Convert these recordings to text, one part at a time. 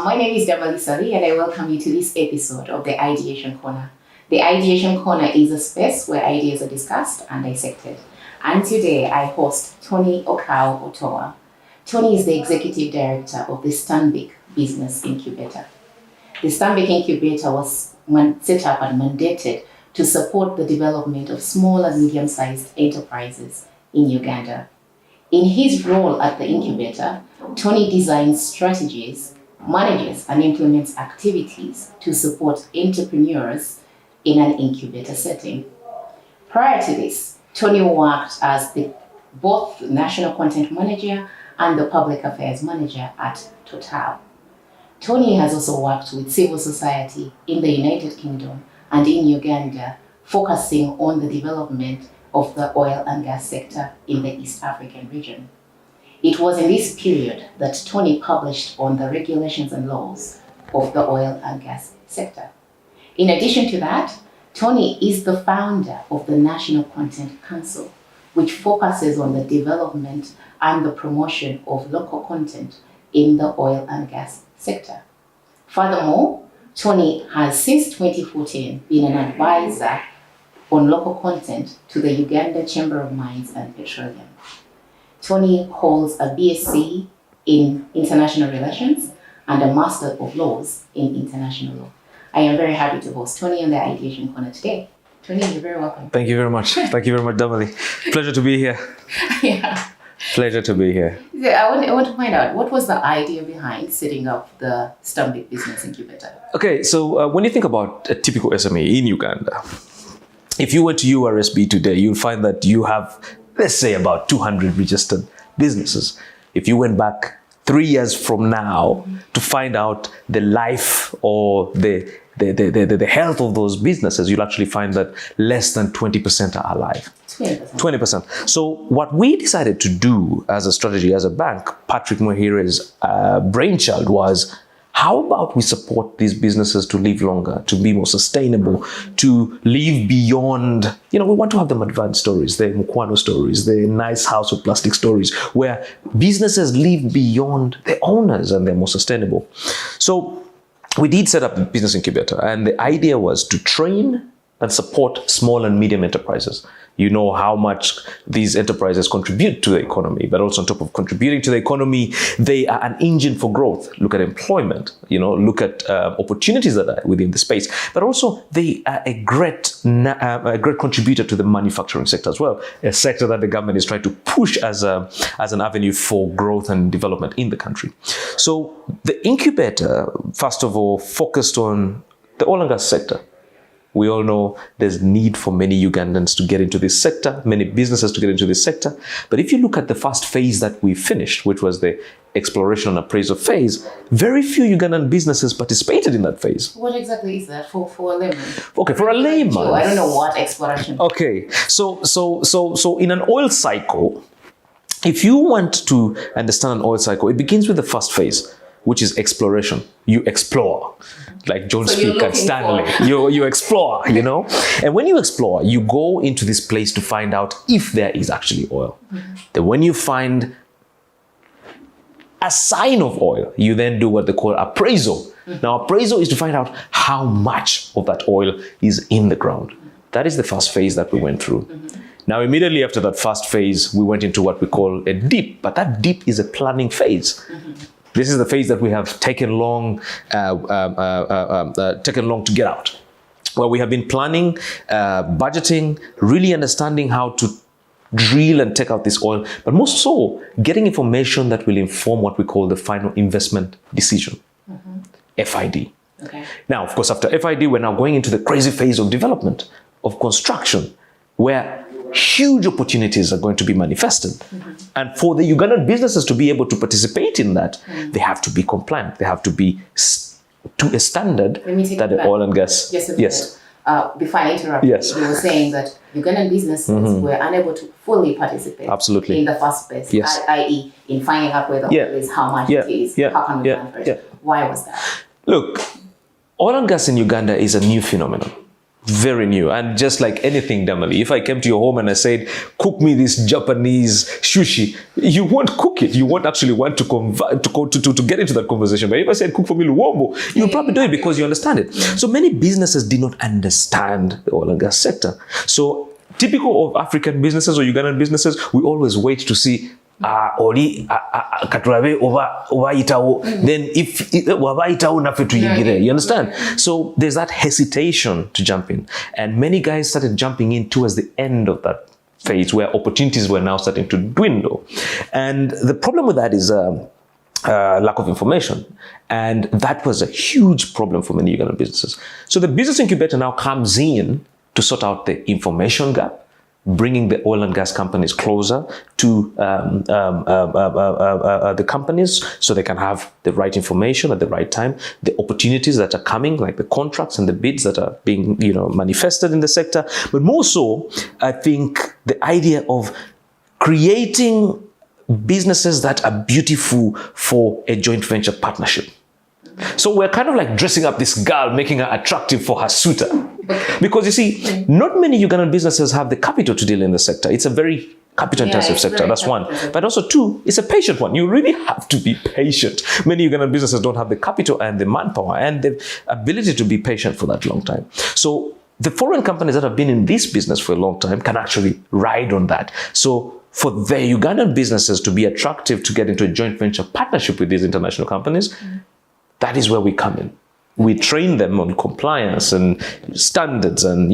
My name is Damali Ssali, and I welcome you to this episode of the Ideation Corner. The Ideation Corner is a space where ideas are discussed and dissected. And today I host Tony Okao Otoa. Tony is the Executive Director of the Stanbic Business Incubator. The Stanbic Incubator was set up and mandated to support the development of small and medium-sized enterprises in Uganda. In his role at the incubator, Tony designs strategies, manages and implements activities to support entrepreneurs in an incubator setting. Prior to this, Tony worked as both National Content Manager and the Public Affairs Manager at Total. Tony has also worked with civil society in the United Kingdom and in Uganda, focusing on the development of the oil and gas sector in the East African region. It was in this period that Tony published on the regulations and laws of the oil and gas sector. In addition to that, Tony is the founder of the National Content Council, which focuses on the development and the promotion of local content in the oil and gas sector. Furthermore, Tony has since 2014 been an advisor on local content to the Uganda Chamber of Mines and Petroleum. Tony holds a BSc in International Relations and a Master of Laws in International Law. I am very happy to host Tony on the Ideation Corner today. Tony, you're very welcome. Thank you very much. Thank you very much, Damali. Pleasure to be here. Yeah. Pleasure to be here. I want to find out, what was the idea behind setting up the Stanbic Business Incubator? Okay, so when you think about a typical SME in Uganda, if you went to URSB today, you'll find that you have, let's say, about 200 registered businesses. If you went back 3 years from now to find out the life or the health of those businesses, you'll actually find that less than 20% are alive. 20%. So what we decided to do as a strategy, as a bank, Patrick Muhire's brainchild was, how about we support these businesses to live longer, to be more sustainable, to live beyond, we want to have them advanced stories, the Mukwano stories, the nice house with plastic stories, where businesses live beyond the owners and they're more sustainable. So we did set up a business incubator, and the idea was to train and support small and medium enterprises. You know how much these enterprises contribute to the economy, but also on top of contributing to the economy, they are an engine for growth. Look at employment, look at opportunities that are within the space, but also they are a great contributor to the manufacturing sector as well, a sector that the government is trying to push as an avenue for growth and development in the country. So the incubator, first of all, focused on the oil and gas sector. We all know there's need for many Ugandans to get into this sector, many businesses to get into this sector. But if you look at the first phase that we finished, which was the exploration and appraisal phase, very few Ugandan businesses participated in that phase. What exactly is that for a layman? Okay, for a layman. I don't know what exploration. Okay, so in an oil cycle, if you want to understand an oil cycle, it begins with the first phase, which is exploration. You explore. Like John Speak and Stanley, you explore, And when you explore, you go into this place to find out if there is actually oil. Then when you find a sign of oil, you then do what they call appraisal. Now, appraisal is to find out how much of that oil is in the ground. That is the first phase that we went through. Now, immediately after that first phase, we went into what we call a dip, but that dip is a planning phase. This is the phase that we have taken long to get out, where we have been planning, budgeting, really understanding how to drill and take out this oil, but most so getting information that will inform what we call the final investment decision, FID. Okay. Now, of course, after FID, we're now going into the crazy phase of development, of construction, where huge opportunities are going to be manifested. And for the Ugandan businesses to be able to participate in that, they have to be compliant. They have to be to a standard that the oil and gas... Yes. Before I interrupt, you were saying that Ugandan businesses were unable to fully participate in the first phase, i.e. in finding out where the oil is, how much it is, how can we plan for it. Why was that? Look, oil and gas in Uganda is a new phenomenon. Very new. And just like anything, Damali, if I came to your home and I said, cook me this Japanese sushi, you won't cook it. You won't actually want to get into that conversation. But if I said, cook for me luombo, you'll probably do it because you understand it. So many businesses did not understand the oil and gas sector. So typical of African businesses or Ugandan businesses, we always wait to see then if you understand? So there's that hesitation to jump in. And many guys started jumping in towards the end of that phase where opportunities were now starting to dwindle. And the problem with that is lack of information. And that was a huge problem for many Ugandan businesses. So the business incubator now comes in to sort out the information gap, bringing the oil and gas companies closer to the companies so they can have the right information at the right time, the opportunities that are coming, like the contracts and the bids that are being, manifested in the sector. But more so, I think the idea of creating businesses that are beautiful for a joint venture partnership. So we're kind of like dressing up this girl, making her attractive for her suitor. Because you see, not many Ugandan businesses have the capital to deal in the sector. It's a very capital-intensive sector, that's one. But also two, it's a patient one. You really have to be patient. Many Ugandan businesses don't have the capital and the manpower and the ability to be patient for that long time. So the foreign companies that have been in this business for a long time can actually ride on that. So for the Ugandan businesses to be attractive to get into a joint venture partnership with these international companies, that is where we come in. We train them on compliance and standards and,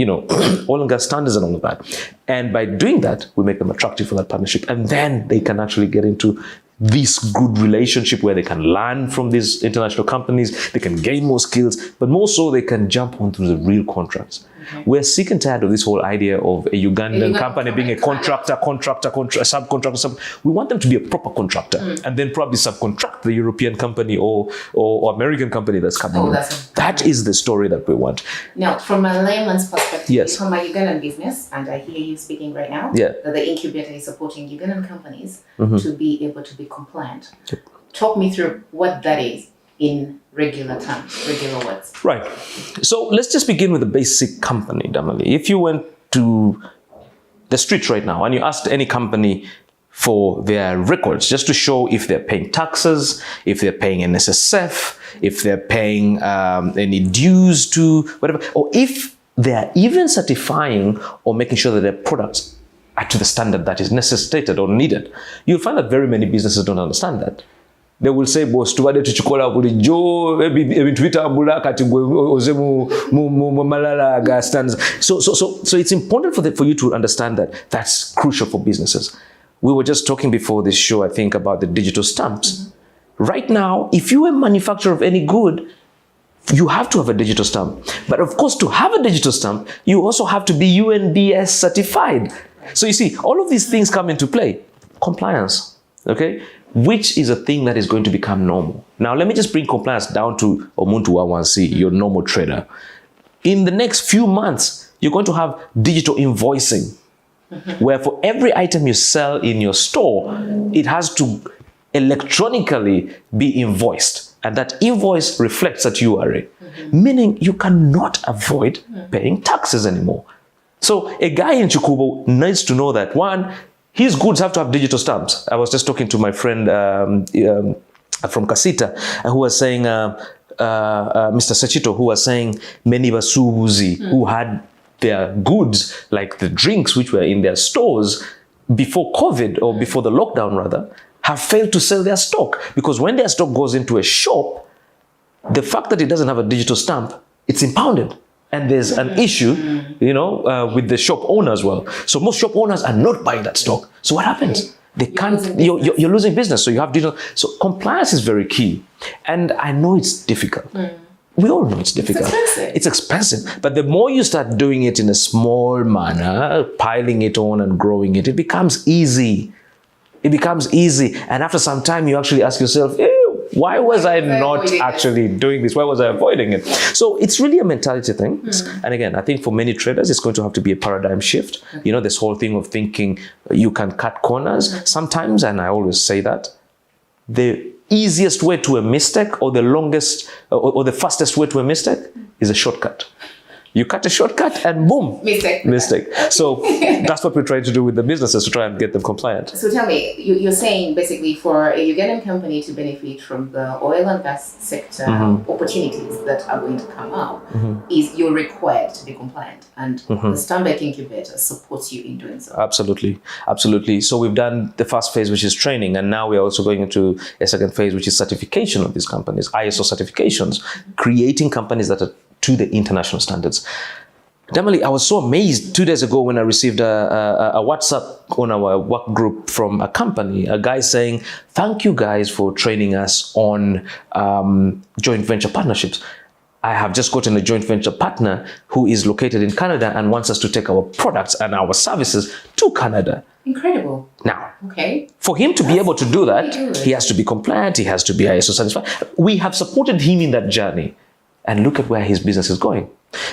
oil and gas standards and all of that. And by doing that, we make them attractive for that partnership. And then they can actually get into this good relationship where they can learn from these international companies, they can gain more skills, but more so they can jump onto the real contracts. Okay. We're sick and tired of this whole idea of a Ugandan company being a subcontractor. We want them to be a proper contractor and then probably subcontract the European company or American company that's coming in. That is the story that we want. Now, from a layman's perspective, yes, from a Ugandan business, and I hear you speaking right now, that the incubator is supporting Ugandan companies to be able to be compliant. Yep. Talk me through what that is in regular terms, regular words. Right. So let's just begin with the basic company, Damali. If you went to the streets right now and you asked any company for their records, just to show if they're paying taxes, if they're paying an SSF, if they're paying any dues to whatever, or if they're even certifying or making sure that their products are to the standard that is necessitated or needed, you'll find that very many businesses don't understand that. They will say, boss, tubade tuchikola bulijjo ebintu bitambula kati gwe oze mu malala ga standards. So it's important for you to understand that that's crucial for businesses. We were just talking before this show, I think, about the digital stamps. Right now, if you're a manufacturer of any good, you have to have a digital stamp. But of course, to have a digital stamp, you also have to be UNBS certified. So you see, all of these things come into play. Compliance, okay? Which is a thing that is going to become normal. Now, let me just bring compliance down to Omuntu Wawansi, your normal trader. In the next few months, you're going to have digital invoicing, where for every item you sell in your store, it has to electronically be invoiced. And that invoice reflects that you are meaning you cannot avoid paying taxes anymore. So a guy in Chukubo needs to know that, one, his goods have to have digital stamps. I was just talking to my friend from Kasita who was saying, Mr. Sechito, who was saying many Basubuzi who had their goods, like the drinks which were in their stores before COVID or before the lockdown rather, have failed to sell their stock. Because when their stock goes into a shop, the fact that it doesn't have a digital stamp, it's impounded. And there's an issue, with the shop owner as well. So most shop owners are not buying that stock. So what happens? They can't, you're losing business. So you have digital. So compliance is very key. And I know it's difficult. We all know it's difficult. It's expensive. But the more you start doing it in a small manner, piling it on and growing it, it becomes easy. It becomes easy. And after some time, you actually ask yourself, why was I not actually doing this? Why was I avoiding it? So it's really a mentality thing. And again, I think for many traders, it's going to have to be a paradigm shift. This whole thing of thinking you can cut corners. Sometimes, and I always say that, the easiest way to a mistake or the longest or the fastest way to a mistake is a shortcut. You cut a shortcut and boom. Mistake. So that's what we're trying to do with the businesses, to try and get them compliant. So tell me, you're saying basically for a Ugandan company to benefit from the oil and gas sector opportunities that are going to come up, is you're required to be compliant. And the Stanbic Incubator supports you in doing so. Absolutely. So we've done the first phase, which is training. And now we're also going into a second phase, which is certification of these companies, ISO certifications, creating companies that are to the international standards. Damali, I was so amazed 2 days ago when I received a WhatsApp on our work group from a company, a guy saying, thank you guys for training us on joint venture partnerships. I have just gotten a joint venture partner who is located in Canada and wants us to take our products and our services to Canada. Incredible. Now, for him to be able to do that, he has to be compliant, he has to be ISO satisfied. We have supported him in that journey. And look at where his business is going.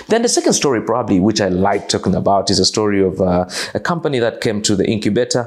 Then the second story, probably, which I like talking about, is a story of a company that came to the incubator.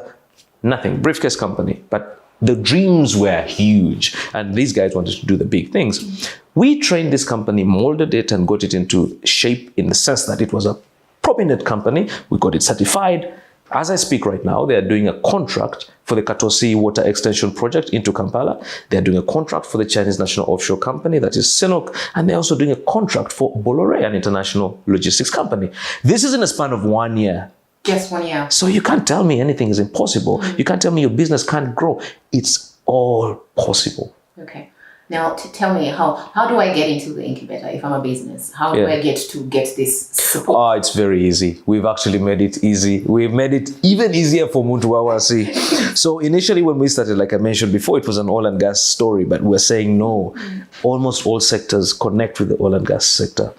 Nothing, briefcase company, but the dreams were huge. And these guys wanted to do the big things. We trained this company, molded it, and got it into shape in the sense that it was a prominent company. We got it certified. As I speak right now, they are doing a contract for the Katosi Water Extension Project into Kampala. They're doing a contract for the Chinese National Offshore Company, that is Sinok, and they're also doing a contract for Bolloré, an international logistics company. This is in a span of 1 year. Just 1 year. So you can't tell me anything is impossible. You can't tell me your business can't grow. It's all possible. Okay. Now, tell me, how do I get into the incubator if I'm a business? How do I get this support? Oh, it's very easy. We've actually made it easy. We've made it even easier for Muntu Wawasi. So initially when we started, like I mentioned before, it was an oil and gas story, but we're saying no. Almost all sectors connect with the oil and gas sector.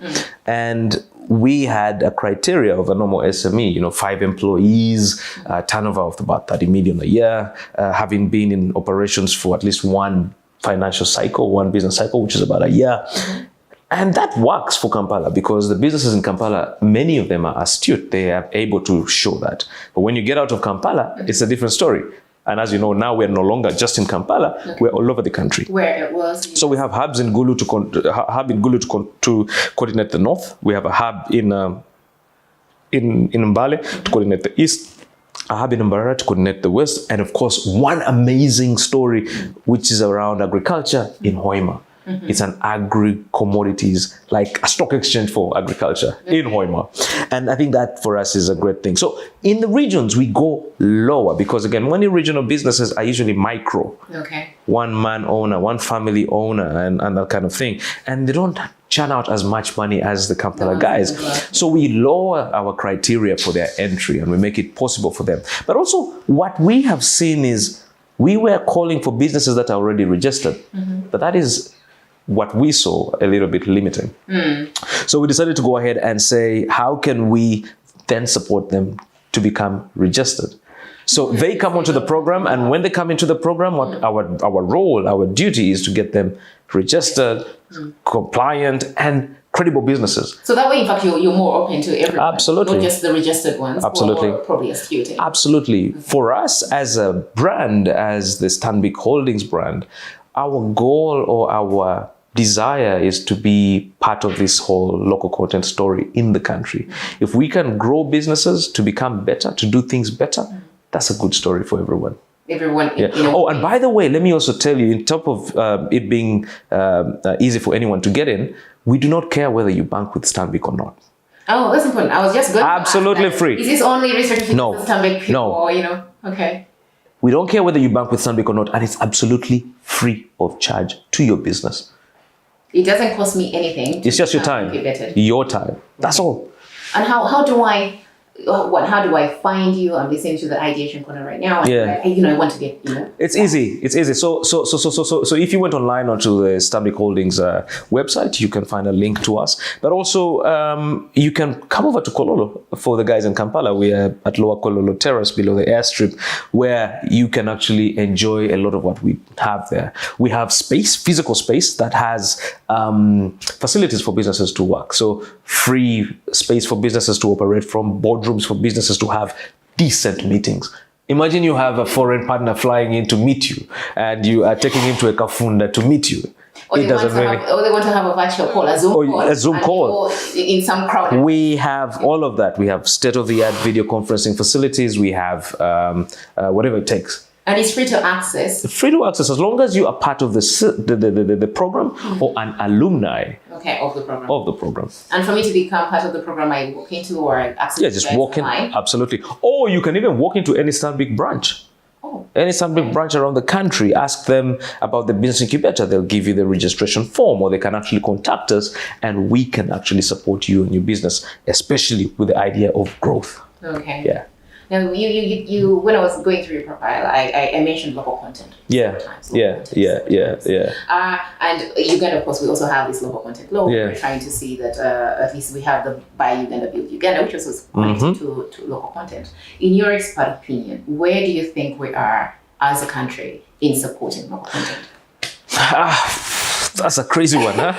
And we had a criteria of a normal SME, 5 employees, turnover of about 30 million a year, having been in operations for at least one financial cycle, one business cycle, which is about a year. And that works for Kampala because the businesses in Kampala, many of them are astute. They are able to show that. But when you get out of Kampala, it's a different story. And as you know, now we're no longer just in Kampala, we're all over the country. Where it was. So we have hubs in Gulu to coordinate the north. We have a hub in Mbale to coordinate the east. A hub in Mbarara to coordinate the west, and of course, one amazing story, which is around agriculture in Hoima. It's an agri-commodities, like a stock exchange for agriculture in Hoima. And I think that for us is a great thing. So in the regions, we go lower because, again, many regional businesses are usually micro. One man owner, one family owner, and that kind of thing. And they don't churn out as much money as the Kampala guys. So we lower our criteria for their entry and we make it possible for them. But also what we have seen is we were calling for businesses that are already registered. But that is what we saw a little bit limiting. So we decided to go ahead and say, how can we then support them to become registered? So they come onto the program, and when they come into the program, what our role, our duty is to get them registered, compliant, and credible businesses. So that way, in fact, you're more open to everyone. Absolutely. Not just the registered ones. Absolutely. Or probably astute. Absolutely. For us as a brand, as the Stanbic Holdings brand, our goal or our desire is to be part of this whole local content story in the country. If we can grow businesses to become better, to do things better, that's a good story for everyone. Oh, and by the way, let me also tell you, on top of it being easy for anyone to get in, we do not care whether you bank with Stanbic or not. Oh, that's important. I was just going absolutely to ask, free. Is this only restricted to Stanbic people? No. Okay. We don't care whether you bank with Stanbic or not, and it's absolutely free of charge to your business. It doesn't cost me anything. It's just your time. Your time. That's all. And how do I find you? I'm listening to the Ideation Corner right now. I want to get, It's easy. So if you went online onto the Stanbic Holdings website, you can find a link to us. But also, you can come over to Kololo for the guys in Kampala. We are at Lower Kololo Terrace below the airstrip, where you can actually enjoy a lot of what we have there. We have space, physical space that has facilities for businesses to work. So free space for businesses to operate from, boardrooms for businesses to have decent meetings. Imagine you have a foreign partner flying in to meet you, and you are taking him to a kafunda to meet you. Or they want to have a virtual call, a Zoom call. A Zoom call. In some crowd. We have all of that. We have state-of-the-art video conferencing facilities. We have whatever it takes. And it's free to access. Free to access as long as you are part of the program or an alumni. Okay, of the program. Of the program. And for me to become part of the program, I walk into or access. Yeah, just walk in. Absolutely. Or you can even walk into any Stanbic branch. Any Stanbic branch around the country, ask them about the business incubator. They'll give you the registration form, or they can actually contact us and we can actually support you in your business, especially with the idea of growth. Okay. Yeah. Now, you when I was going through your profile, I mentioned local content. Yeah. Yeah. And Uganda, of course, we also have this local content law. Yeah. We're trying to see that at least we have the Buy Uganda, Build Uganda, which was connected to local content. In your expert opinion, where do you think we are as a country in supporting local content? That's a crazy one, huh?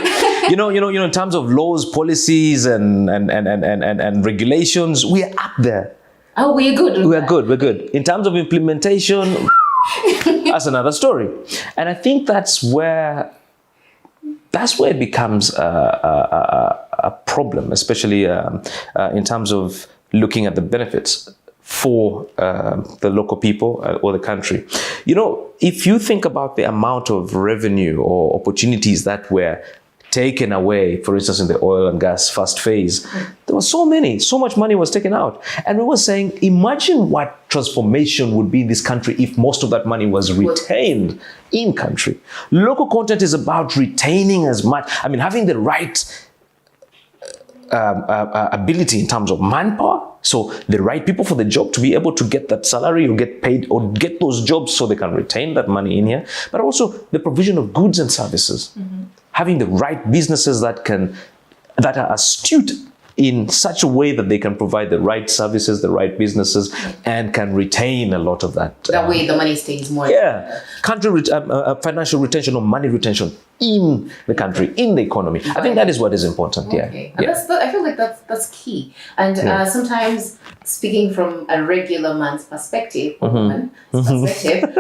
you know, in terms of laws, policies, and regulations, we are up there. Oh, we're good. We're good. In terms of implementation, that's another story. And I think that's where it becomes a problem, especially in terms of looking at the benefits for the local people or the country. You know, if you think about the amount of revenue or opportunities that were taken away, for instance, in the oil and gas first phase, there was so much money was taken out. And we were saying, imagine what transformation would be in this country if most of that money was retained in country. Local content is about retaining as much, having the right ability in terms of manpower. So the right people for the job to be able to get that salary or get paid or get those jobs so they can retain that money in here, but also the provision of goods and services. Having the right businesses that are astute in such a way that they can provide the right services, the right businesses, and can retain a lot of that. That way the money stays more. Yeah. Country financial retention or money retention in the country, in the economy. I think that is what is important. Okay. Yeah. I feel like that's key. And sometimes speaking from a regular man's perspective, or woman's perspective.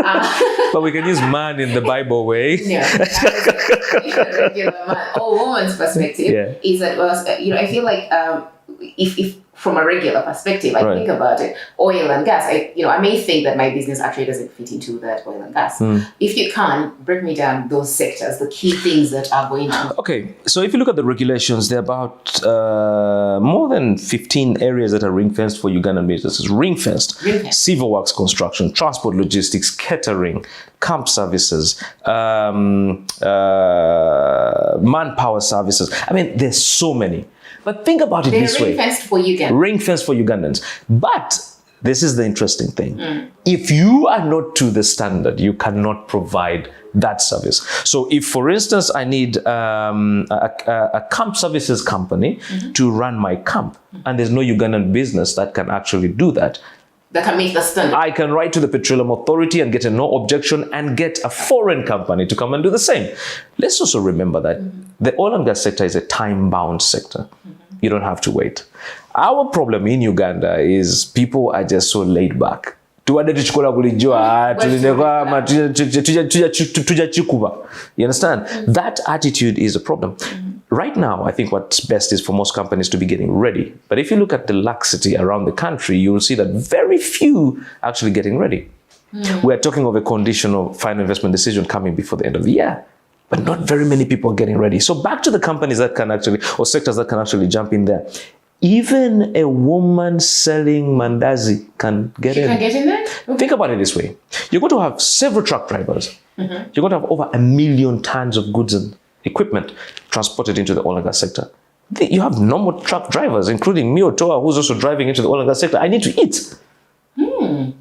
But we can use man in the Bible way. Yeah. A regular man or woman's perspective is that, I feel like if from a regular perspective, I think about it, oil and gas, I may think that my business actually doesn't fit into that oil and gas. If you can, break me down those sectors, the key things that are going to... Okay, so if you look at the regulations, there are about more than 15 areas that are ring-fenced for Ugandan businesses. Ring-fenced. Civil works construction, transport logistics, catering, camp services, manpower services. There's so many. But think about it this way. Ring-fenced for Uganda. Ring-fenced for Ugandans. But this is the interesting thing. If you are not to the standard, you cannot provide that service. So if, for instance, I need a camp services company to run my camp, and there's no Ugandan business that can actually do that, that can meet the standard. I can write to the Petroleum Authority and get a no objection and get a foreign company to come and do the same. Let's also remember that the oil and gas sector is a time-bound sector. You don't have to wait. Our problem in Uganda is people are just so laid back. You understand? That attitude is a problem. Right now, I think what's best is for most companies to be getting ready. But if you look at the laxity around the country, you will see that very few are actually getting ready. We're talking of a conditional final investment decision coming before the end of the year. But not very many people are getting ready. So back to the companies that can actually, or sectors that can actually jump in there. Even a woman selling mandazi can get in. Can get in there? Okay. Think about it this way. You're going to have several truck drivers. You're going to have over 1 million tons of goods and equipment transported into the oil and gas sector. You have normal truck drivers, including me, Otoa, who's also driving into the oil and gas sector. I need to eat.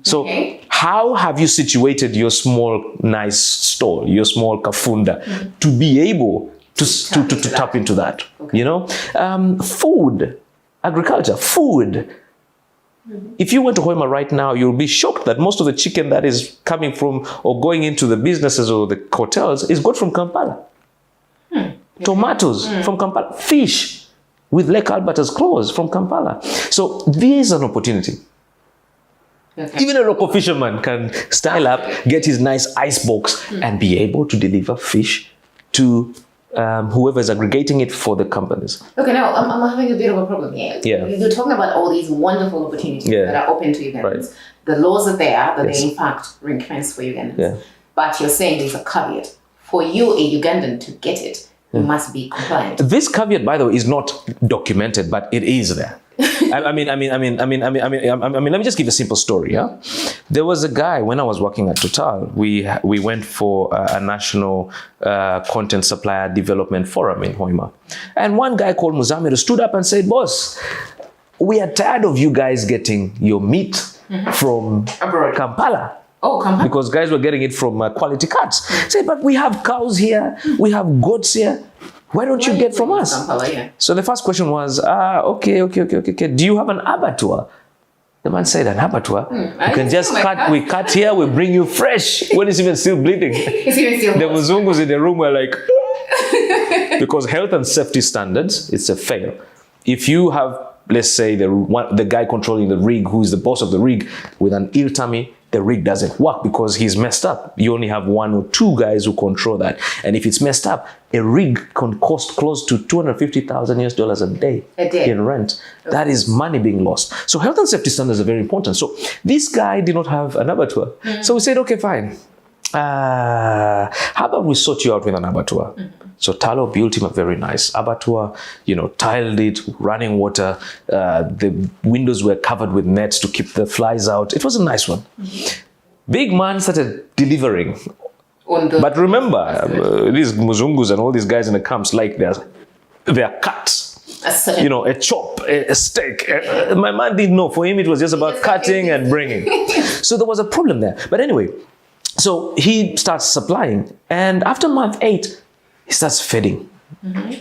So how have you situated your small, nice store, your small kafunda, to be able to tap into that? Food, agriculture, food. If you went to Hoima right now, you'll be shocked that most of the chicken that is coming from or going into the businesses or the hotels is got from Kampala. Tomatoes from Kampala. Fish with Lake Alberta's claws from Kampala. So there's an opportunity. Even a local fisherman can style up, get his nice ice box and be able to deliver fish to whoever is aggregating it for the companies. Okay, now I'm having a bit of a problem here. Yeah. You're talking about all these wonderful opportunities that are open to Ugandans. Right. The laws are there, that they in fact ring fence for Ugandans. Yeah. But you're saying there's a caveat. For you, a Ugandan, to get it, you must be compliant. This caveat, by the way, is not documented, but it is there. I mean, let me just give a simple story. Yeah, there was a guy when I was working at Total. We went for a national content supplier development forum in Hoima, and one guy called Muzamiru stood up and said, "Boss, we are tired of you guys getting your meat from Abroad. Kampala." Oh, Kampala. Because guys were getting it from quality cuts. Say, but we have cows here, we have goats here. Why don't you get from us? Kampala, yeah. So the first question was, okay. Do you have an abattoir? The man said, an abattoir? You can just cut, we cut here, we bring you fresh. When it's even still bleeding. It's even still The Muzungus in the room were like, because health and safety standards, it's a fail. If you have, let's say, the guy controlling the rig, who is the boss of the rig, with an ill tummy, the rig doesn't work because he's messed up. You only have 1 or 2 guys who control that. And if it's messed up, a rig can cost close to $250,000 a day in rent. Okay. That is money being lost. So health and safety standards are very important. So this guy did not have an abattoir. So we said, okay, fine. How about we sort you out with an abattoir? So Talo built him a very nice abattoir, tiled it, running water. The windows were covered with nets to keep the flies out. It was a nice one. Big man started delivering. But remember, these Muzungus and all these guys in the camps, like they're cuts. A chop, a steak. My man didn't know. For him, it was just about cutting and bringing. So there was a problem there. But anyway, so he starts supplying. And after month 8, he starts feeding. And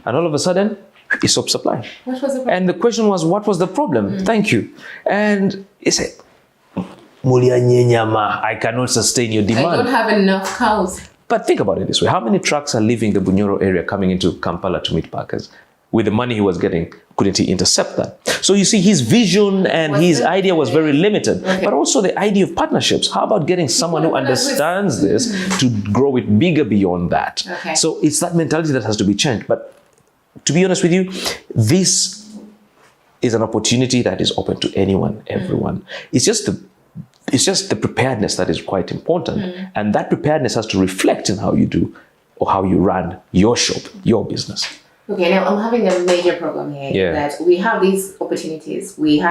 all of a sudden, he stopped supplying. What was the problem? And the question was, what was the problem? Thank you. And he said, I cannot sustain your demand. I don't have enough cows. But think about it this way. How many trucks are leaving the Bunyoro area coming into Kampala to meet packers? With the money he was getting, couldn't he intercept that? So you see, his vision and his idea was very limited. Okay. But also the idea of partnerships. How about getting someone who understands this to grow it bigger beyond that? Okay. So it's that mentality that has to be changed. But to be honest with you, this is an opportunity that is open to anyone, everyone. It's just the preparedness that is quite important. And that preparedness has to reflect in how you do or how you run your shop, your business. Okay, now I'm having a major problem here that we have these opportunities. We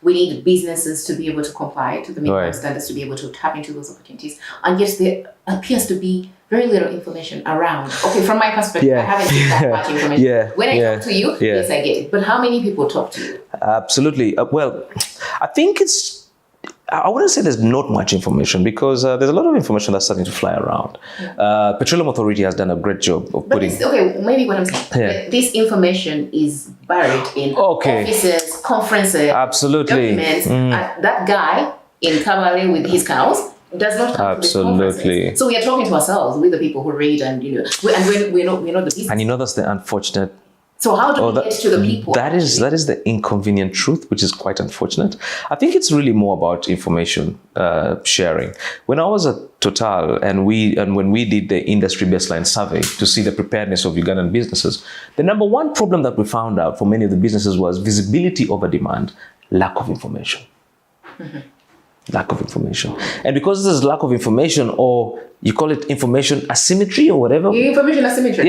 need businesses to be able to comply to the minimum standards to be able to tap into those opportunities. And yet there appears to be very little information around. Okay, from my perspective, I haven't seen that much information. When I talk to you, yes, I get it. But how many people talk to you? Absolutely. Well, I think I wouldn't say there's not much information because there's a lot of information that's starting to fly around. Petroleum Authority has done a great job of putting... maybe what I'm saying. This information is buried in offices, conferences, documents. And that guy in Kabale with his cows does not come to these conferences. So we are talking to ourselves, with the people who read and, we're not the business. And that's the unfortunate... So how do we get to the people? That is the inconvenient truth, which is quite unfortunate. I think it's really more about information sharing. When I was at Total and when we did the industry baseline survey to see the preparedness of Ugandan businesses, the number one problem that we found out for many of the businesses was visibility over demand, lack of information. Lack of information. And because there's lack of information, or you call it information asymmetry or whatever. Information asymmetry.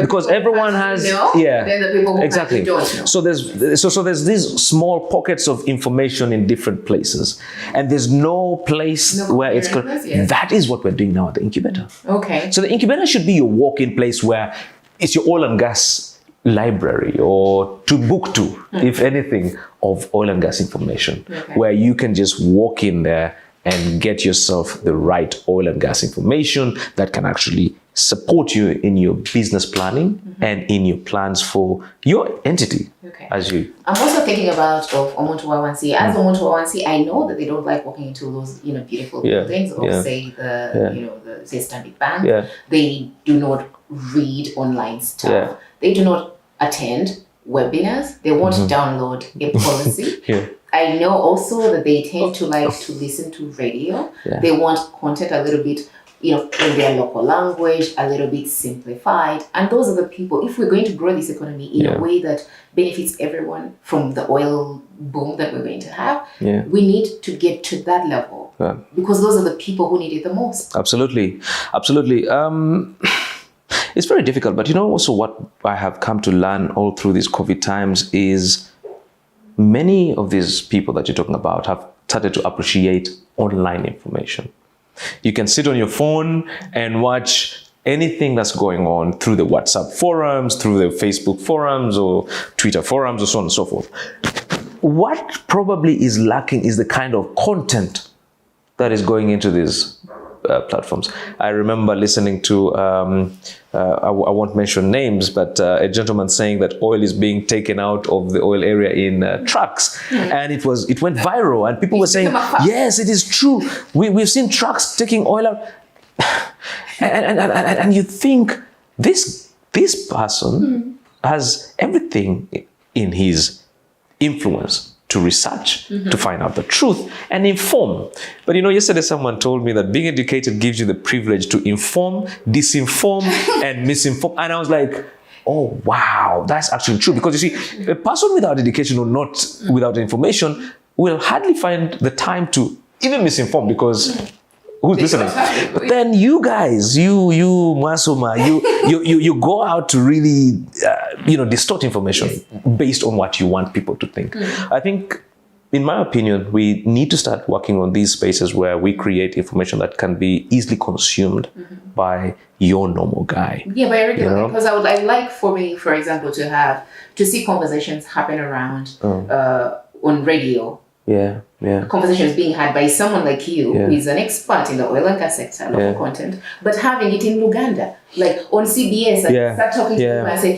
Because everyone has then the people who exactly. don't know. So there's these small pockets of information in different places, and there's no place where it's that is what we're doing now at the incubator. Okay. So the incubator should be your walk-in place where it's your oil and gas library or to book to, if anything, of oil and gas information, where you can just walk in there and get yourself the right oil and gas information that can actually support you in your business planning and in your plans for your entity. I'm also thinking about Omuntu Wawansi. As Omuntu Wawansi, I know that they don't like walking into those beautiful buildings or say the Stanbic Bank. They do not read online stuff. They do not attend webinars. They won't download a policy. I know also that they tend to like to listen to radio. They want content a little bit in their local language, a little bit simplified. And those are the people, if we're going to grow this economy in a way that benefits everyone from the oil boom that we're going to have, we need to get to that level because those are the people who need it the most. Absolutely. It's very difficult, but also what I have come to learn all through these COVID times is many of these people that you're talking about have started to appreciate online information. You can sit on your phone and watch anything that's going on through the WhatsApp forums, through the Facebook forums or Twitter forums or so on and so forth. What probably is lacking is the kind of content that is going into these platforms. I remember listening to, I won't mention names, but a gentleman saying that oil is being taken out of the oil area in trucks. And it went viral and people were saying, yes, it is true. We've seen trucks taking oil out. and you think this person has everything in his influence to research, to find out the truth and inform. But yesterday someone told me that being educated gives you the privilege to inform, disinform, and misinform. And I was like, oh, wow, that's actually true. Because you see, a person without education or not without information will hardly find the time to even misinform because who's listening? But then you guys, you Masoma, you go out to really, distort information based on what you want people to think. I think, in my opinion, we need to start working on these spaces where we create information that can be easily consumed by your normal guy. Yeah, by regular. Because I'd like for me, for example, to see conversations happen around on radio. Yeah. Conversations being had by someone like you, who is an expert in the oil and gas sector, local content, but having it in Uganda, like on CBS, and start talking to them and say, I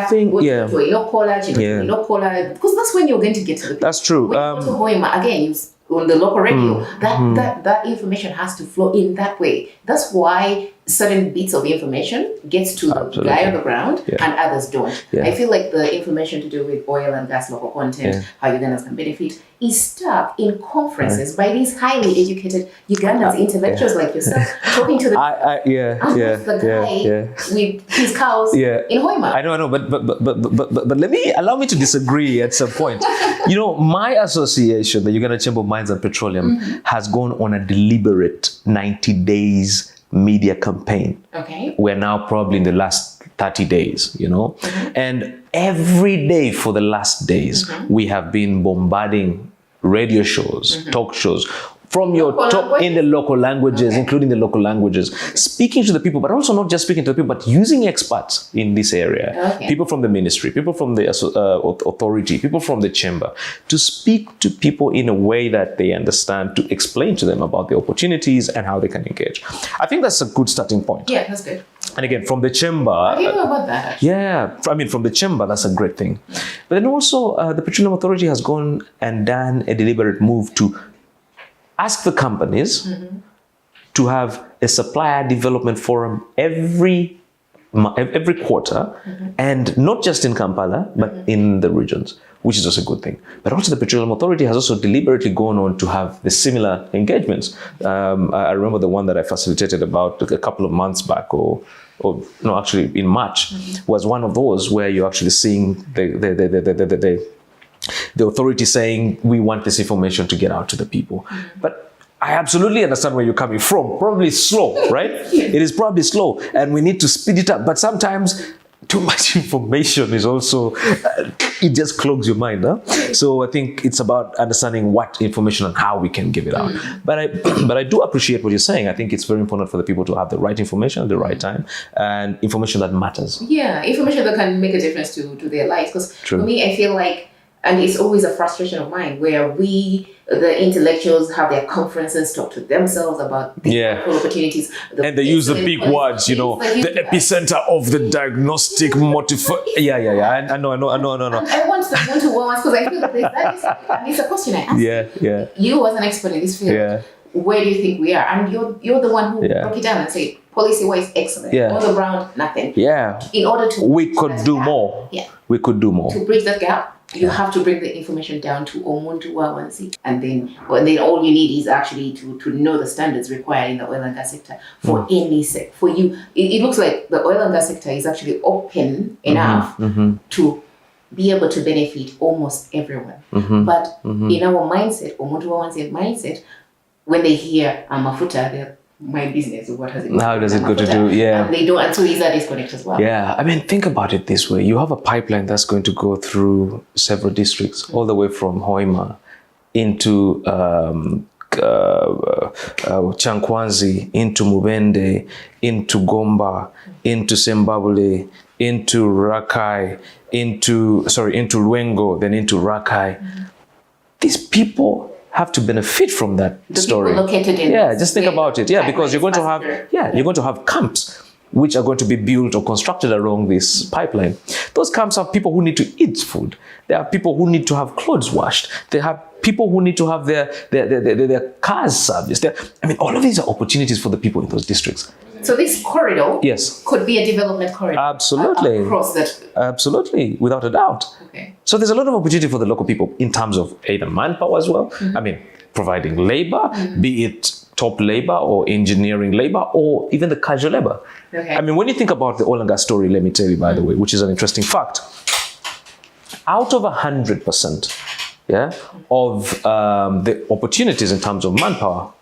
think, because that's when you're going to get to the people. That's true. Again, on the local radio, that information has to flow in that way. That's why certain bits of information gets to the guy on the ground and others don't. I feel like the information to do with oil and gas local content, how Ugandans can benefit, is stuck in conferences by these highly educated Ugandans, intellectuals like yourself, talking to the guy with his cows in Hoima. I know, but allow me to disagree at some point. My association, the Uganda Chamber of Mines and Petroleum, has gone on a deliberate 90 days media campaign. Okay. We're now probably in the last 30 days, and every day for the last days, we have been bombarding radio shows, talk shows, from your top in the local languages, including the local languages, speaking to the people, but also not just speaking to the people, but using experts in this area, people from the ministry, people from the authority, people from the chamber, to speak to people in a way that they understand, to explain to them about the opportunities and how they can engage. I think that's a good starting point. Yeah, that's good. And again, from the chamber... I didn't know about that, actually. Yeah, from the chamber, that's a great thing. But then also, the Petroleum Authority has gone and done a deliberate move to ask the companies to have a supplier development forum every quarter, and not just in Kampala, but in the regions, which is also a good thing. But also the Petroleum Authority has also deliberately gone on to have the similar engagements. I remember the one that I facilitated about a couple of months back, or no, actually in March, was one of those where you're actually seeing the authority saying, we want this information to get out to the people. But I absolutely understand where you're coming from. Probably slow, right? It is probably slow, and we need to speed it up. But sometimes too much information is also, it just clogs your mind. So I think it's about understanding what information and how we can give it out. But I do appreciate what you're saying. I think it's very important for the people to have the right information at the right time, and information that matters. Yeah, information that can make a difference to their lives. Because for me, I feel like, and it's always a frustration of mine, where we, the intellectuals, have their conferences, talk to themselves about these opportunities. And they use the big words, the epicenter of the diagnostic I know. I want to because I feel that and it's a question I ask. You as an expert in this field, where do you think we are? And you're the one who broke it down and said, policy-wise, excellent. On the ground, nothing. In order to... We could do more. We could do more. To bridge that gap. You have to bring the information down to Omuntu Wawansi, and then all you need is actually to know the standards required in the oil and gas sector for any for you. It looks like the oil and gas sector is actually open enough to be able to benefit almost everyone. But in our mindset, Omuntu Wawansi mindset, when they hear Mafuta, they're my business, what has it? How does it go to do? Yeah. And they don't, and so is that disconnect as well. Yeah. I mean, think about it this way. You have a pipeline that's going to go through several districts, all the way from Hoima into Chankwanzi, into Mubende, into Gomba, into Sembabule, into Rakai, into Luengo, then into Rakai. These people have to benefit from that story. Located in just think about it. Yeah, because you're going to have you're going to have camps which are going to be built or constructed along this pipeline. Those camps have people who need to eat food. There are people who need to have clothes washed. They have people who need to have their cars serviced. I mean, all of these are opportunities for the people in those districts. So this corridor could be a development corridor. Absolutely. Across that. Absolutely, without a doubt. Okay. So there's a lot of opportunity for the local people in terms of either manpower as well. I mean, providing labor, be it top labor or engineering labor or even the casual labor. Okay. I mean, when you think about the oil and gas story, let me tell you, by the way, which is an interesting fact. Out of 100%, of the opportunities in terms of manpower,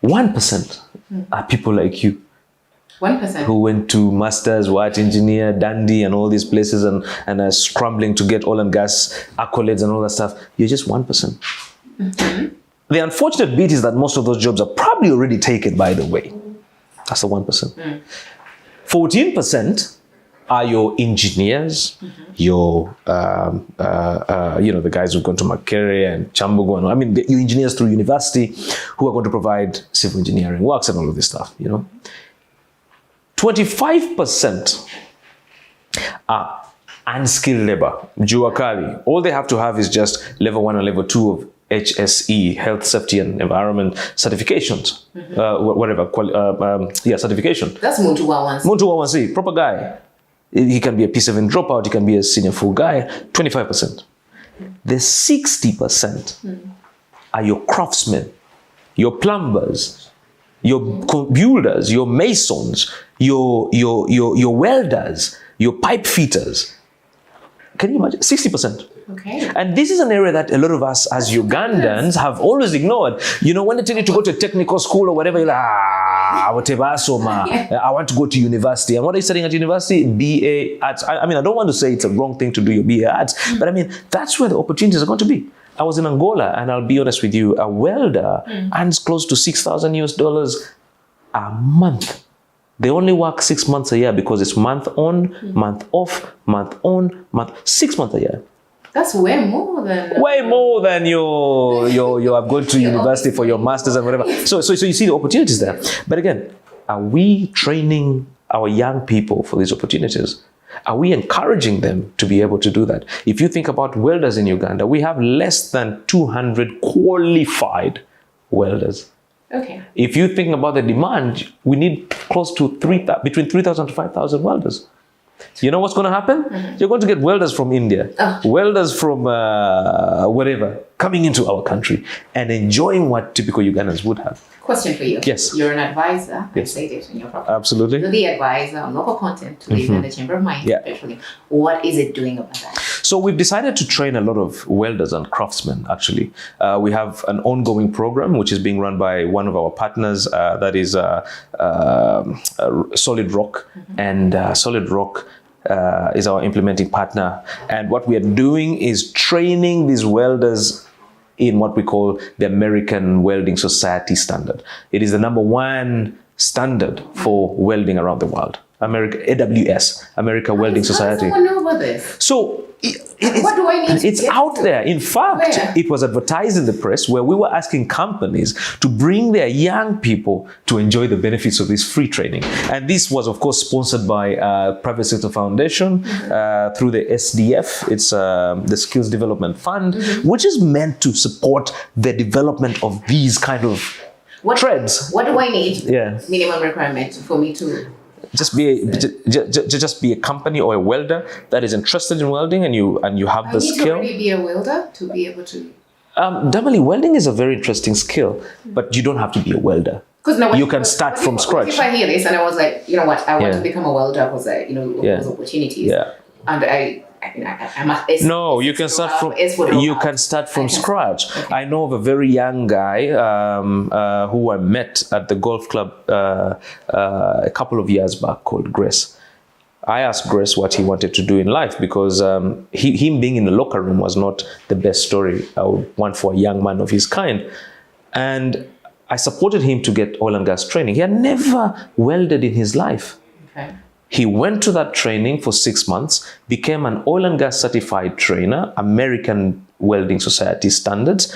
1% are people like you. 1%? Who went to masters, engineer, Dundee and all these places and are scrambling to get oil and gas accolades and all that stuff. You're just 1%. The unfortunate bit is that most of those jobs are probably already taken, by the way. That's the 1%. 14% are your engineers, your, the guys who've gone to Makerere and Chambugo. I mean, your engineers through university who are going to provide civil engineering works and all of this stuff, 25% are unskilled labor, Juakali. All they have to have is just level 1 and level 2 of HSE, Health, Safety and Environment certifications, certification. That's Muntu Wawansi. Muntu Wawansi, proper guy. He can be a P7 dropout, he can be a senior full guy, 25%. The 60% are your craftsmen, your plumbers, your builders, your masons, your welders, your pipe fitters. Can you imagine? 60%. Okay. And this is an area that a lot of us as Ugandans have always ignored. When they tell you to go to a technical school or whatever, you're like, I want to go to university. And what are you studying at university? BA Arts. I mean, I don't want to say it's a wrong thing to do your BA Arts, but I mean, that's where the opportunities are going to be. I was in Angola, and I'll be honest with you, a welder earns close to $6,000 a month. They only work 6 months a year because it's month on, month off, month on, 6 months a year. That's way more than you have gone to university for your masters and whatever. So you see the opportunities there. But again, are we training our young people for these opportunities? Are we encouraging them to be able to do that? If you think about welders in Uganda, we have less than 200 qualified welders. Okay. If you think about the demand, we need close to between 3,000 to 5,000 welders. You know what's going to happen? You're going to get welders from India, welders from wherever, coming into our country and enjoying what typical Ugandans would have. Question for you. Yes. You're an advisor. Yes. I say this in your program. Absolutely. You're the advisor on local content to the Uganda Chamber of Mines, especially. What is it doing about that? So we've decided to train a lot of welders and craftsmen, actually. We have an ongoing program which is being run by one of our partners, that is Solid Rock. And Solid Rock is our implementing partner. And what we are doing is training these welders in what we call the American Welding Society standard. It is the *1 standard for welding around the world. AWS, American Welding Society. How does someone know about this? So what do I need to it's get out to? there. In fact, it was advertised in the press where we were asking companies to bring their young people to enjoy the benefits of this free training. And this was, of course, sponsored by Private Sector Foundation through the SDF. It's the Skills Development Fund, which is meant to support the development of these kind of trades. What do I need? Yeah. Minimum requirement for me to just be a company or a welder that is interested in welding, and you have the skill. You need to already be a welder to be able to. Damali, welding is a very interesting skill, but you don't have to be a welder. You can start from scratch. If I hear this and I was like, you know what, I want to become a welder because those opportunities. Yeah. And I'm a no, you can start from scratch. Okay. I know of a very young guy who I met at the golf club a couple of years back called Grace. I asked Grace what he wanted to do in life because him being in the locker room was not the best story I would want for a young man of his kind. And I supported him to get oil and gas training. He had never welded in his life. Okay. He went to that training for 6 months, became an oil and gas certified trainer, American Welding Society standards.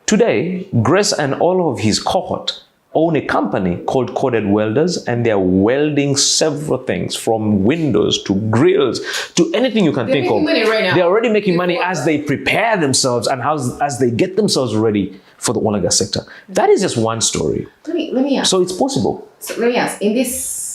Today, Grace and all of his cohort own a company called Coded Welders, and they're welding several things from windows to grills to anything you can think of. Right, they're already making money as they prepare themselves and as they get themselves ready for the oil and gas sector. That is just one story. Let me ask. So it's possible. So let me ask, in this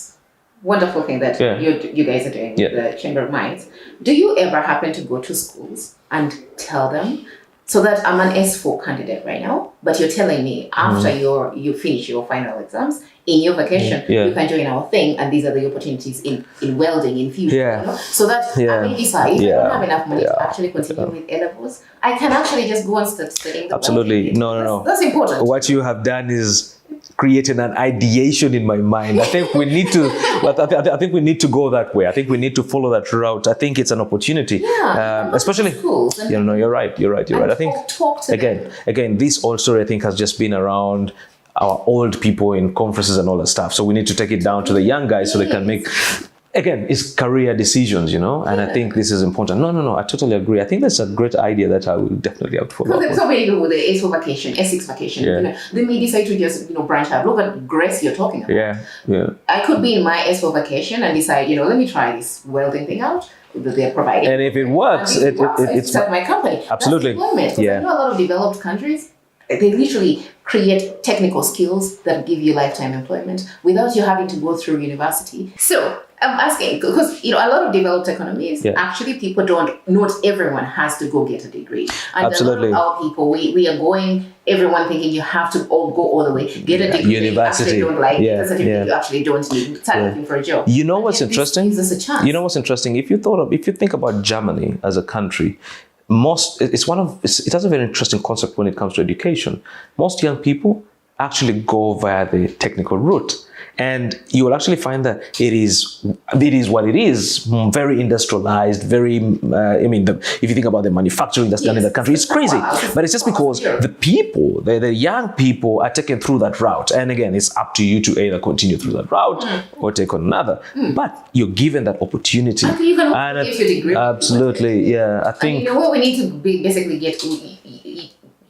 wonderful thing that you guys are doing with the Chamber of Mines, do you ever happen to go to schools and tell them, so that I'm an S4 candidate right now, but you're telling me after you finish your final exams, in your vacation, you can join our thing, and these are the opportunities in welding in future. Yeah. You know? So that I may decide, if I don't have enough money to actually continue with A-levels, I can actually just go and start studying the Absolutely. No. That's important. What you have done is creating an ideation in my mind. I think we need to. I think we need to go that way. I think we need to follow that route. I think it's an opportunity, especially. Schools. You're right. I think talk to them. Again, this old story I think has just been around our old people in conferences and all that stuff. So we need to take it down to the young guys so they can make. Again, it's career decisions, and I think this is important. No, I totally agree. I think that's a great idea that I will definitely have to follow up. There's so many people with the S4 vacation, S6 vacation. They may decide to just branch out. Look at Grace you're talking about. Yeah. I could be in my S4 vacation and decide, let me try this welding thing out that they're providing. And if it works, it's start my company. Absolutely. That's employment. I know a lot of developed countries, they literally create technical skills that give you lifetime employment without you having to go through university. So I'm asking, because a lot of developed economies, actually people not everyone has to go get a degree. And Absolutely. A lot of our people, we are going, everyone thinking you have to go all the way, get a degree. University. You actually don't like the certificate, you actually don't need, start looking for a job. You know what's interesting? This gives us a chance. You know what's interesting? If you think about Germany as a country, it has a very interesting concept when it comes to education. Most young people actually go via the technical route, and you will actually find that it is what it is, very industrialized, very. If you think about the manufacturing that's done in the country, it's crazy. But it's just because the young people are taken through that route, and again, it's up to you to either continue through that route or take on another. But you're given that opportunity. And you can get your degree. Absolutely, I think. What we need to basically get.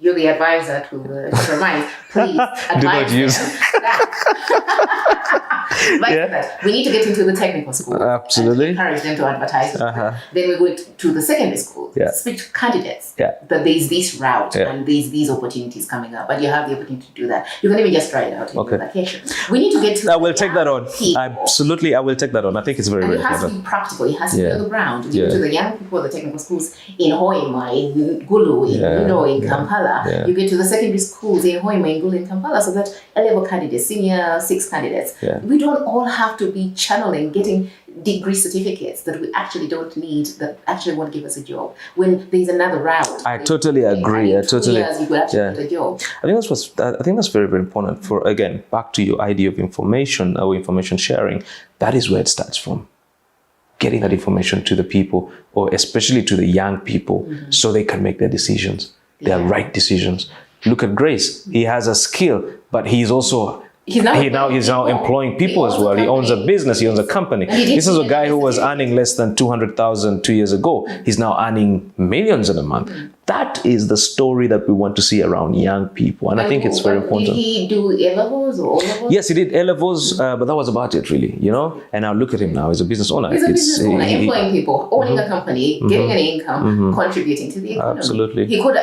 You're the advisor to the Mines. Please advise Do not use that. We need to get into the technical school. Absolutely. And encourage them to advertise. Then we go to the secondary school. Speak to candidates. That there's this route and there's these opportunities coming up. But you have the opportunity to do that. You can even just try it out in vacation. We need to get to I will take that on. Absolutely, I will take that on. I think it's very, very important. It has to be practical. It has to be on the ground. You go to the young people, the technical schools in Hoima, in Gulu, in Kampala. You get to the secondary schools in Hoima, in Gulu, in Kampala, so that A-level candidates, senior 6 candidates, we don't all have to be channeling, getting degree certificates that we actually don't need, that actually won't give us a job. When there's another route. I totally agree. In 2 years, you could actually get a job. I think that's very, very important. For again, back to your idea of information or information sharing, that is where it starts from. Getting that information to the people, or especially to the young people, so they can make their decisions. Their right decisions. Look at Grace. He has a skill, but he's also he's now employing people as well. He owns a business. He owns a company. This is a guy who was earning less than 200,000 2 years ago. He's now earning millions in a month. That is the story that we want to see around young people, and I think it's very important. Did he do A-levels or O-levels? Yes, he did A-levels, but that was about it, really. And now look at him now. He's a business owner. He's a business owner, employing people, owning a company, getting an income, contributing to the economy. Absolutely. He could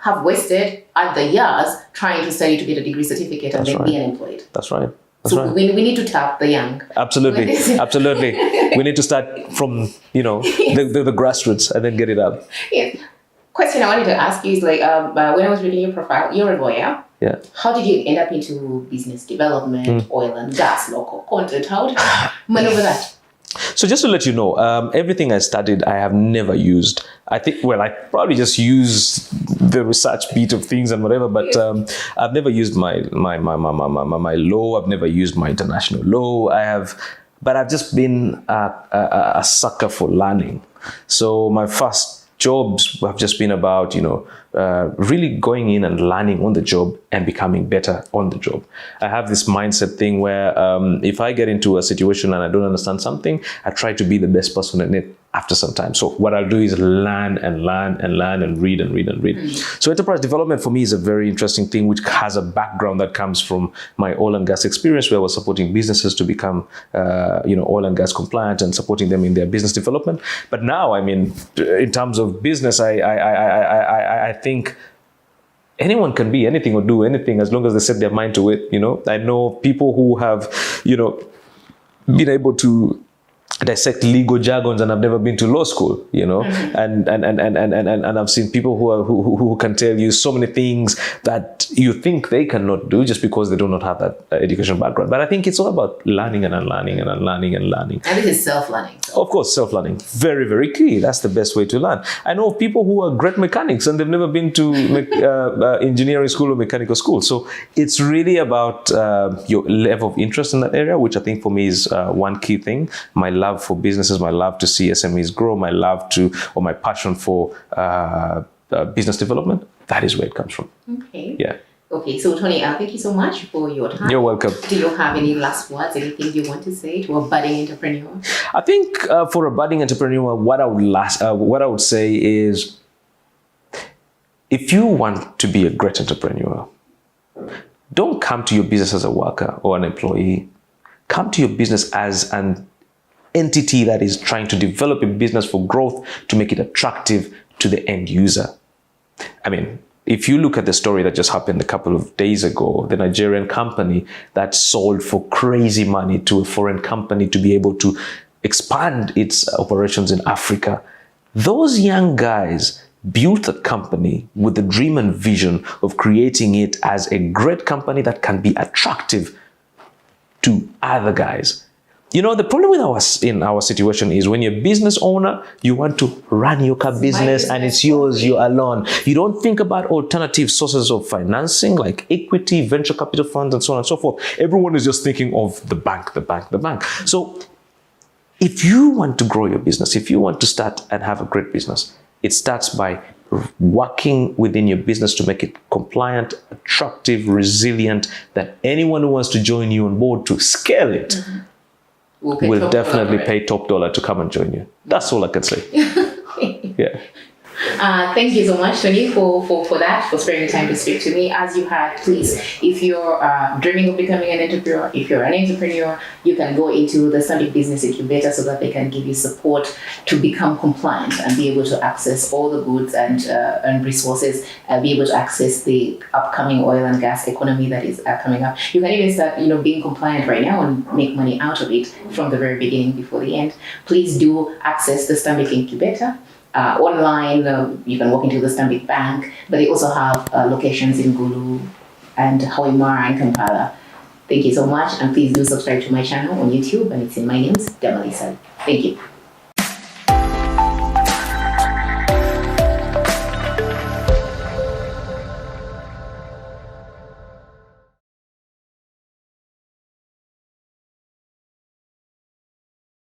have wasted other years trying to study to get a degree certificate and then be unemployed. That's right. So we need to tap the young. Absolutely. Absolutely. We need to start from, the grassroots and then get it up. Yeah. Question I wanted to ask you is when I was reading your profile, you're a lawyer. Yeah. How did you end up into business development, oil and gas, local content? How did you maneuver that? So just to let you know, everything I studied, I have never used. I probably just use the research beat of things and whatever, but I've never used my law. I've never used my international law. But I've just been a sucker for learning. So my first jobs have just been about, really going in and learning on the job and becoming better on the job. I have this mindset thing where if I get into a situation and I don't understand something, I try to be the best person in it after some time. So what I'll do is learn and read and read. So enterprise development for me is a very interesting thing, which has a background that comes from my oil and gas experience, where I was supporting businesses to become, oil and gas compliant and supporting them in their business development. But now, in terms of business, I think anyone can be anything or do anything as long as they set their mind to it. I know people who have, been able to dissect legal jargons and have never been to law school, and I've seen people who can tell you so many things that you think they cannot do just because they do not have that education background. But I think it's all about learning and unlearning and unlearning and learning. And this is self-learning. Of course, self-learning. Very, very key. That's the best way to learn. I know people who are great mechanics and they've never been to engineering school or mechanical school. So it's really about your level of interest in that area, which I think for me is one key thing. My love for businesses, my love to see SMEs grow, my passion for business development. That is where it comes from. Okay. Yeah. Okay, so Tony, thank you so much for your time. You're welcome. Do you have any last words, anything you want to say to a budding entrepreneur? I think for a budding entrepreneur, what I would say is, if you want to be a great entrepreneur, don't come to your business as a worker or an employee. Come to your business as an entity that is trying to develop a business for growth, to make it attractive to the end user. If you look at the story that just happened a couple of days ago, the Nigerian company that sold for crazy money to a foreign company to be able to expand its operations in Africa, those young guys built a company with the dream and vision of creating it as a great company that can be attractive to other guys. The problem with our situation is, when you're a business owner, you want to run your business and it's yours, you're alone. You don't think about alternative sources of financing like equity, venture capital funds, and so on and so forth. Everyone is just thinking of the bank. So if you want to grow your business, if you want to start and have a great business, it starts by working within your business to make it compliant, attractive, resilient, that anyone who wants to join you on board to scale it will definitely pay top dollar to come and join you. That's all I can say. Yeah. Thank you so much, Tony, for that, for sparing time to speak to me. As you had, please, if you're dreaming of becoming an entrepreneur, if you're an entrepreneur, you can go into the Stanbic Business Incubator so that they can give you support to become compliant and be able to access all the goods and resources, be able to access the upcoming oil and gas economy that is coming up. You can even start, being compliant right now and make money out of it from the very beginning before the end. Please do access the Stanbic Incubator. Online, you can walk into the Stanbic Bank, but they also have locations in Gulu and Hoimara and Kampala. Thank you so much, and please do subscribe to my channel on YouTube, and it's in my name's Damali. Thank you.